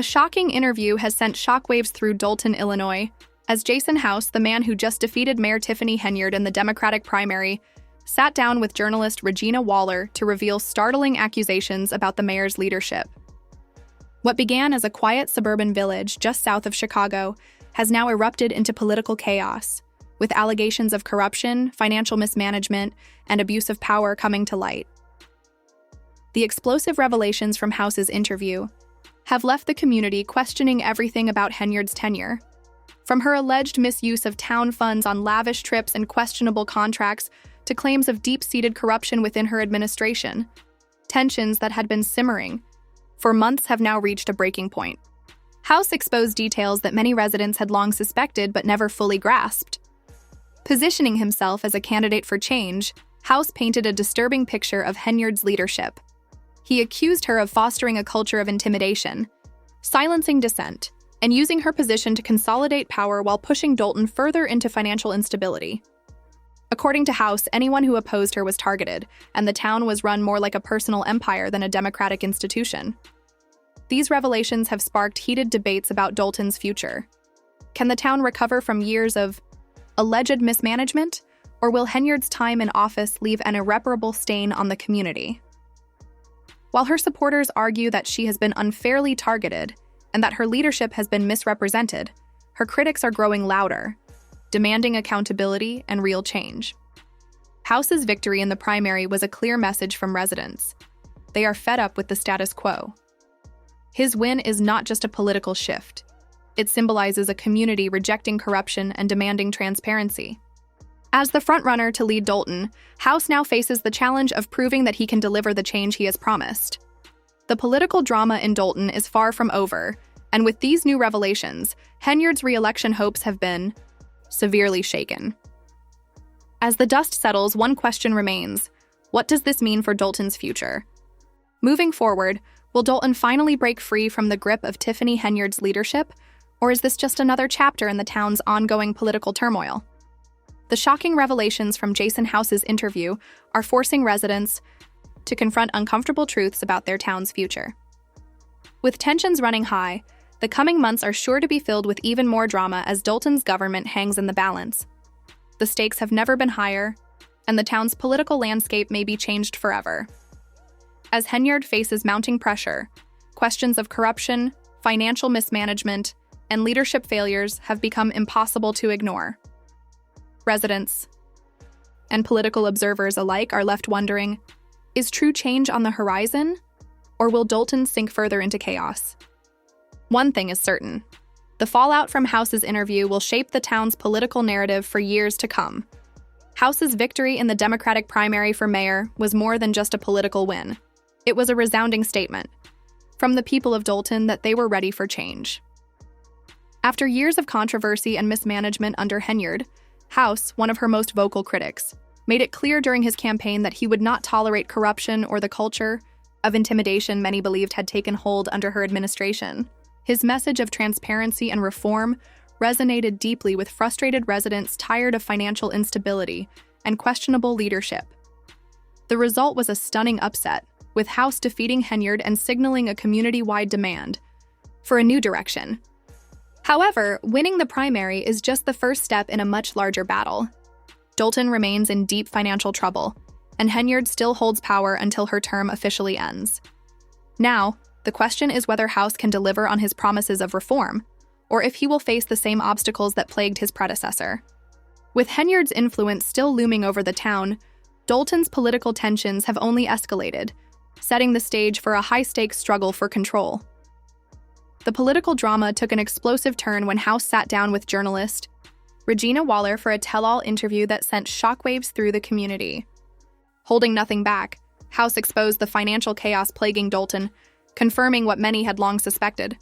A shocking interview has sent shockwaves through Dolton, Illinois, as Jason House, the man who just defeated Mayor Tiffany Henyard in the Democratic primary, sat down with journalist Regina Waller to reveal startling accusations about the mayor's leadership. What began as a quiet suburban village just south of Chicago has now erupted into political chaos, with allegations of corruption, financial mismanagement, and abuse of power coming to light. The explosive revelations from House's interview have left the community questioning everything about Henyard's tenure. From her alleged misuse of town funds on lavish trips and questionable contracts to claims of deep-seated corruption within her administration, tensions that had been simmering for months have now reached a breaking point. House exposed details that many residents had long suspected but never fully grasped. Positioning himself as a candidate for change, House painted a disturbing picture of Henyard's leadership. He accused her of fostering a culture of intimidation, silencing dissent, and using her position to consolidate power while pushing Dolton further into financial instability. According to House, anyone who opposed her was targeted, and the town was run more like a personal empire than a democratic institution. These revelations have sparked heated debates about Dolton's future. Can the town recover from years of alleged mismanagement, or will Henyard's time in office leave an irreparable stain on the community? While her supporters argue that she has been unfairly targeted and that her leadership has been misrepresented, her critics are growing louder, demanding accountability and real change. House's victory in the primary was a clear message from residents. They are fed up with the status quo. His win is not just a political shift. It symbolizes a community rejecting corruption and demanding transparency. As the frontrunner to lead Dolton, House now faces the challenge of proving that he can deliver the change he has promised. The political drama in Dolton is far from over, and with these new revelations, Henyard's re-election hopes have been severely shaken. As the dust settles, one question remains: what does this mean for Dolton's future? Moving forward, will Dolton finally break free from the grip of Tiffany Henyard's leadership, or is this just another chapter in the town's ongoing political turmoil? The shocking revelations from Jason House's interview are forcing residents to confront uncomfortable truths about their town's future. With tensions running high, the coming months are sure to be filled with even more drama as Dolton's government hangs in the balance. The stakes have never been higher, and the town's political landscape may be changed forever. As Henyard faces mounting pressure, questions of corruption, financial mismanagement, and leadership failures have become impossible to ignore. Residents and political observers alike are left wondering, is true change on the horizon, or will Dolton sink further into chaos? One thing is certain: the fallout from House's interview will shape the town's political narrative for years to come. House's victory in the Democratic primary for mayor was more than just a political win. It was a resounding statement from the people of Dolton that they were ready for change. After years of controversy and mismanagement under Henyard, House, one of her most vocal critics, made it clear during his campaign that he would not tolerate corruption or the culture of intimidation many believed had taken hold under her administration. His message of transparency and reform resonated deeply with frustrated residents tired of financial instability and questionable leadership. The result was a stunning upset, with House defeating Henyard and signaling a community-wide demand for a new direction. However, winning the primary is just the first step in a much larger battle. Dolton remains in deep financial trouble, and Henyard still holds power until her term officially ends. Now, the question is whether House can deliver on his promises of reform, or if he will face the same obstacles that plagued his predecessor. With Henyard's influence still looming over the town, Dolton's political tensions have only escalated, setting the stage for a high-stakes struggle for control. The political drama took an explosive turn when House sat down with journalist Regina Waller for a tell-all interview that sent shockwaves through the community. Holding nothing back, House exposed the financial chaos plaguing Dolton, confirming what many had long suspected.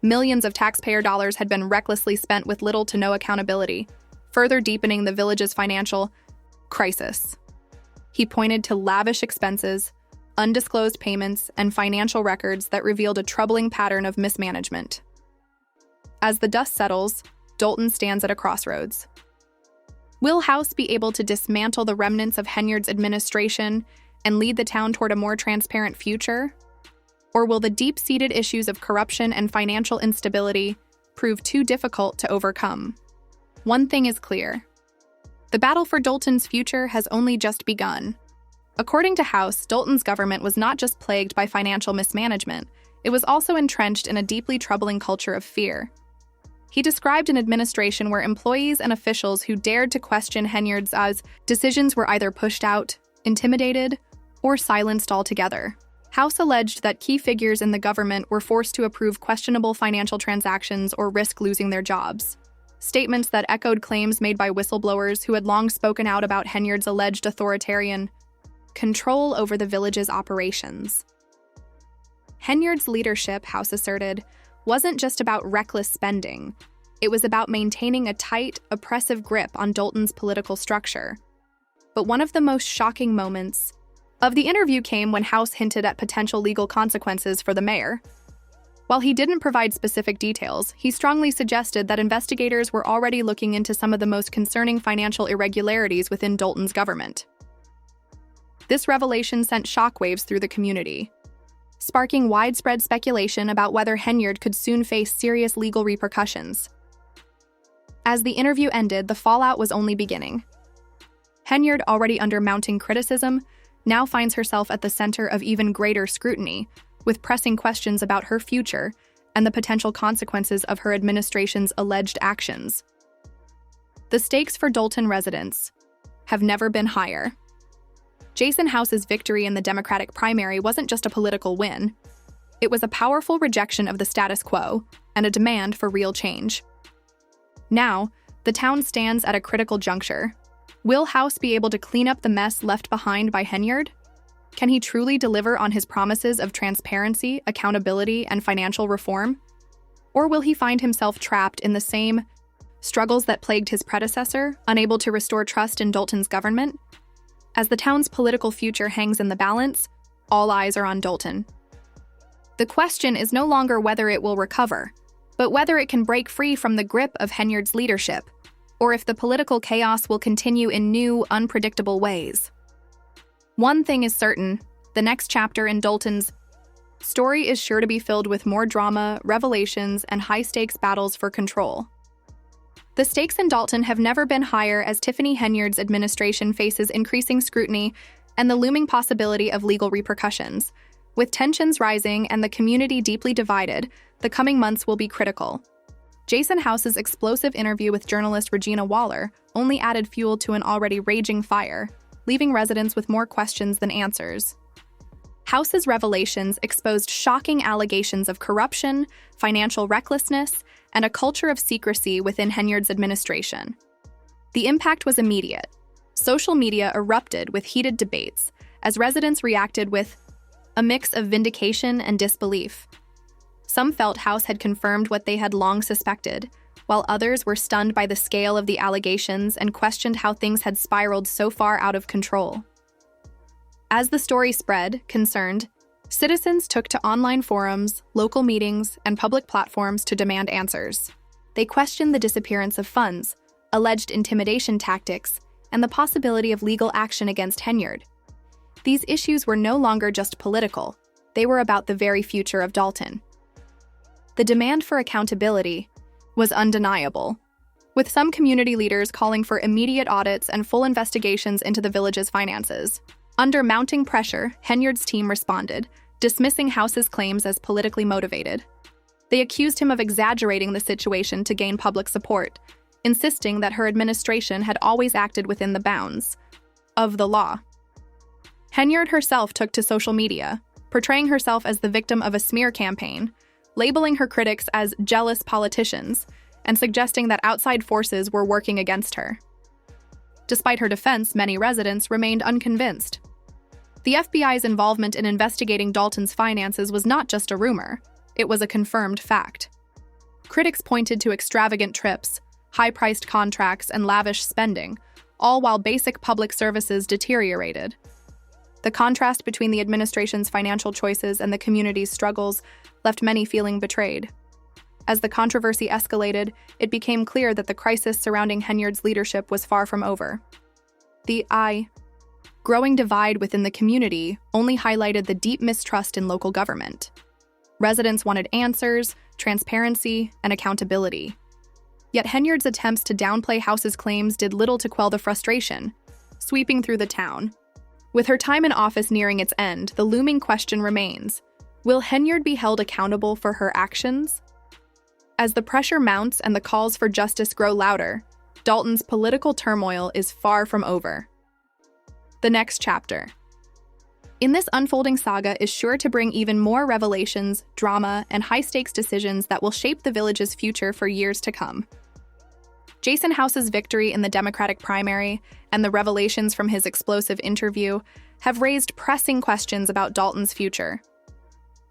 Millions of taxpayer dollars had been recklessly spent with little to no accountability, further deepening the village's financial crisis. He pointed to lavish expenses, undisclosed payments, and financial records that revealed a troubling pattern of mismanagement. As the dust settles, Dolton stands at a crossroads. Will House be able to dismantle the remnants of Henyard's administration and lead the town toward a more transparent future? Or will the deep-seated issues of corruption and financial instability prove too difficult to overcome? One thing is clear. The battle for Dalton's future has only just begun. According to House, Dalton's government was not just plagued by financial mismanagement, it was also entrenched in a deeply troubling culture of fear. He described an administration where employees and officials who dared to question Henyard's decisions were either pushed out, intimidated, or silenced altogether. House alleged that key figures in the government were forced to approve questionable financial transactions or risk losing their jobs. Statements that echoed claims made by whistleblowers who had long spoken out about Henyard's alleged authoritarian control over the village's operations. Henyard's leadership, House asserted, wasn't just about reckless spending. It was about maintaining a tight, oppressive grip on Dalton's political structure. But one of the most shocking moments of the interview came when House hinted at potential legal consequences for the mayor. While he didn't provide specific details, he strongly suggested that investigators were already looking into some of the most concerning financial irregularities within Dalton's government. This revelation sent shockwaves through the community, sparking widespread speculation about whether Henyard could soon face serious legal repercussions. As the interview ended, the fallout was only beginning. Henyard, already under mounting criticism, now finds herself at the center of even greater scrutiny, with pressing questions about her future and the potential consequences of her administration's alleged actions. The stakes for Dalton residents have never been higher. Jason House's victory in the Democratic primary wasn't just a political win. It was a powerful rejection of the status quo and a demand for real change. Now, the town stands at a critical juncture. Will House be able to clean up the mess left behind by Henyard? Can he truly deliver on his promises of transparency, accountability, and financial reform? Or will he find himself trapped in the same struggles that plagued his predecessor, unable to restore trust in Dalton's government? As the town's political future hangs in the balance, all eyes are on Dalton. The question is no longer whether it will recover, but whether it can break free from the grip of Henyard's leadership, or if the political chaos will continue in new, unpredictable ways. One thing is certain, the next chapter in Dalton's story is sure to be filled with more drama, revelations, and high-stakes battles for control. The stakes in Dalton have never been higher as Tiffany Henyard's administration faces increasing scrutiny and the looming possibility of legal repercussions. With tensions rising and the community deeply divided, the coming months will be critical. Jason House's explosive interview with journalist Regina Waller only added fuel to an already raging fire, leaving residents with more questions than answers. House's revelations exposed shocking allegations of corruption, financial recklessness, and a culture of secrecy within Henyard's administration. The impact was immediate. Social media erupted with heated debates as residents reacted with a mix of vindication and disbelief. Some felt House had confirmed what they had long suspected, while others were stunned by the scale of the allegations and questioned how things had spiraled so far out of control. As the story spread, concerned, citizens took to online forums, local meetings, and public platforms to demand answers. They questioned the disappearance of funds, alleged intimidation tactics, and the possibility of legal action against Henyard. These issues were no longer just political, they were about the very future of Dalton. The demand for accountability was undeniable, with some community leaders calling for immediate audits and full investigations into the village's finances. Under mounting pressure, Henyard's team responded, dismissing House's claims as politically motivated. They accused him of exaggerating the situation to gain public support, insisting that her administration had always acted within the bounds of the law. Henyard herself took to social media, portraying herself as the victim of a smear campaign, labeling her critics as jealous politicians, and suggesting that outside forces were working against her. Despite her defense, many residents remained unconvinced. The FBI's involvement in investigating Dalton's finances was not just a rumor, it was a confirmed fact. Critics pointed to extravagant trips, high-priced contracts, and lavish spending, all while basic public services deteriorated. The contrast between the administration's financial choices and the community's struggles left many feeling betrayed. As the controversy escalated, it became clear that the crisis surrounding Henyard's leadership was far from over. The growing divide within the community only highlighted the deep mistrust in local government. Residents wanted answers, transparency, and accountability. Yet Henyard's attempts to downplay House's claims did little to quell the frustration, sweeping through the town. With her time in office nearing its end, the looming question remains: will Henyard be held accountable for her actions? As the pressure mounts and the calls for justice grow louder, Dalton's political turmoil is far from over. The next chapter. In this unfolding saga is sure to bring even more revelations, drama, and high-stakes decisions that will shape the village's future for years to come. Jason House's victory in the Democratic primary and the revelations from his explosive interview have raised pressing questions about Dalton's future.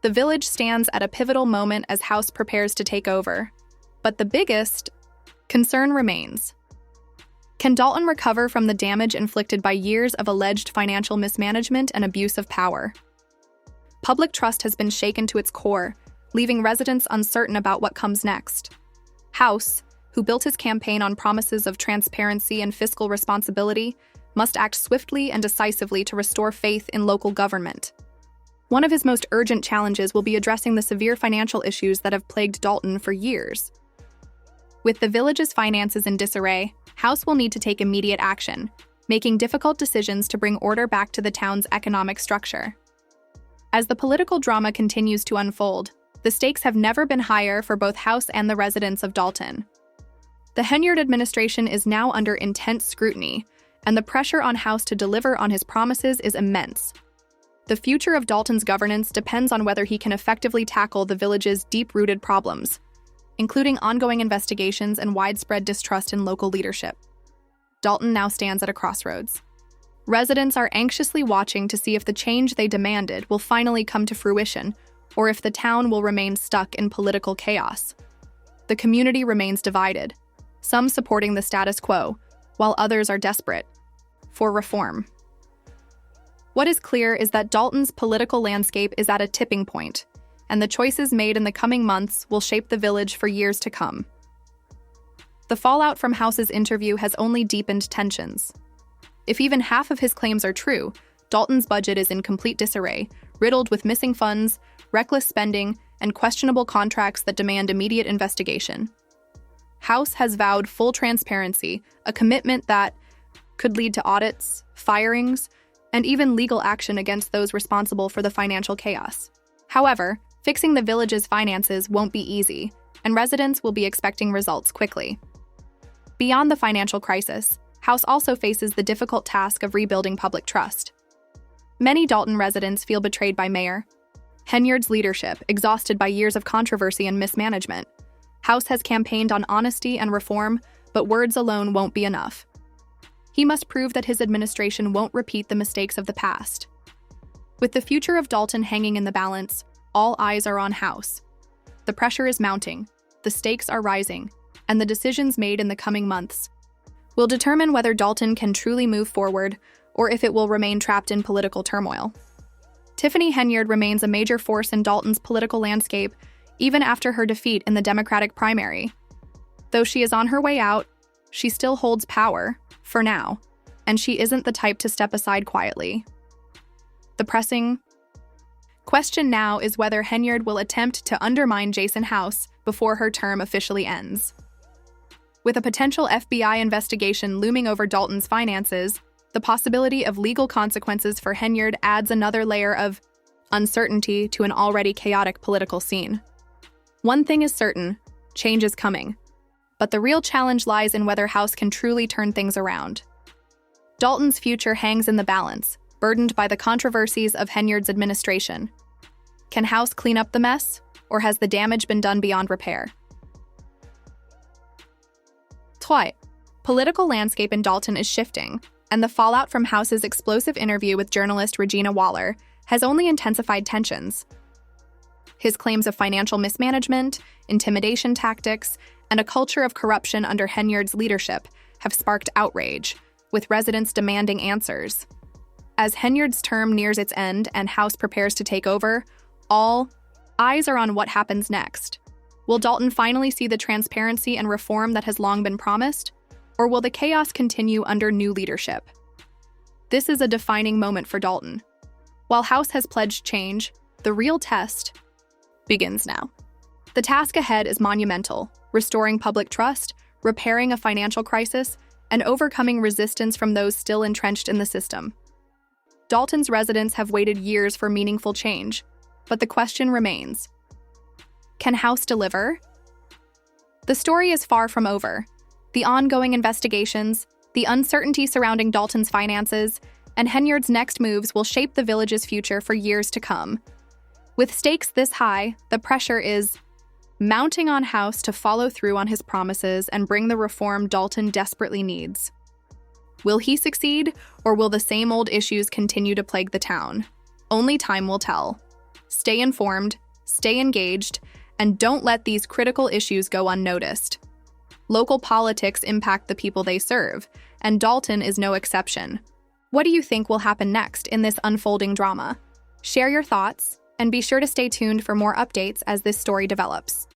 The village stands at a pivotal moment as House prepares to take over, but the biggest concern remains. Can Dalton recover from the damage inflicted by years of alleged financial mismanagement and abuse of power? Public trust has been shaken to its core, leaving residents uncertain about what comes next. House, who built his campaign on promises of transparency and fiscal responsibility, must act swiftly and decisively to restore faith in local government. One of his most urgent challenges will be addressing the severe financial issues that have plagued Dalton for years. With the village's finances in disarray, House will need to take immediate action, making difficult decisions to bring order back to the town's economic structure. As the political drama continues to unfold, the stakes have never been higher for both House and the residents of Dalton. The Henyard administration is now under intense scrutiny, and the pressure on House to deliver on his promises is immense. The future of Dalton's governance depends on whether he can effectively tackle the village's deep-rooted problems, including ongoing investigations and widespread distrust in local leadership. Dalton now stands at a crossroads. Residents are anxiously watching to see if the change they demanded will finally come to fruition, or if the town will remain stuck in political chaos. The community remains divided, some supporting the status quo, while others are desperate for reform. What is clear is that Dalton's political landscape is at a tipping point, and the choices made in the coming months will shape the village for years to come. The fallout from House's interview has only deepened tensions. If even half of his claims are true, Dalton's budget is in complete disarray, riddled with missing funds, reckless spending, and questionable contracts that demand immediate investigation. House has vowed full transparency, a commitment that could lead to audits, firings, and even legal action against those responsible for the financial chaos. However, fixing the village's finances won't be easy, and residents will be expecting results quickly. Beyond the financial crisis, House also faces the difficult task of rebuilding public trust. Many Dalton residents feel betrayed by Mayor Henyard's leadership, exhausted by years of controversy and mismanagement. House has campaigned on honesty and reform, but words alone won't be enough. He must prove that his administration won't repeat the mistakes of the past. With the future of Dalton hanging in the balance, all eyes are on House. The pressure is mounting, the stakes are rising, and the decisions made in the coming months will determine whether Dalton can truly move forward or if it will remain trapped in political turmoil. Tiffany Henyard remains a major force in Dalton's political landscape, even after her defeat in the Democratic primary. Though she is on her way out, she still holds power, for now, and she isn't the type to step aside quietly. The pressing question now is whether Henyard will attempt to undermine Jason House before her term officially ends. With a potential FBI investigation looming over Dalton's finances, the possibility of legal consequences for Henyard adds another layer of uncertainty to an already chaotic political scene. One thing is certain: change is coming. But the real challenge lies in whether House can truly turn things around. Dalton's future hangs in the balance, burdened by the controversies of Henyard's administration. Can House clean up the mess, or has the damage been done beyond repair? Political landscape in Dalton is shifting, and the fallout from House's explosive interview with journalist Regina Waller has only intensified tensions. His claims of financial mismanagement, intimidation tactics, and a culture of corruption under Henyard's leadership have sparked outrage, with residents demanding answers. As Henyard's term nears its end and House prepares to take over, all eyes are on what happens next. Will Dalton finally see the transparency and reform that has long been promised, or will the chaos continue under new leadership? This is a defining moment for Dalton. While House has pledged change, the real test begins now. The task ahead is monumental: restoring public trust, repairing a financial crisis, and overcoming resistance from those still entrenched in the system. Dalton's residents have waited years for meaningful change, but the question remains: can House deliver? The story is far from over. The ongoing investigations, the uncertainty surrounding Dalton's finances, and Henyard's next moves will shape the village's future for years to come. With stakes this high, the pressure is mounting on House to follow through on his promises and bring the reform Dalton desperately needs. Will he succeed, or will the same old issues continue to plague the town? Only time will tell. Stay informed, stay engaged, and don't let these critical issues go unnoticed. Local politics impact the people they serve, and Dalton is no exception. What do you think will happen next in this unfolding drama? Share your thoughts, and be sure to stay tuned for more updates as this story develops.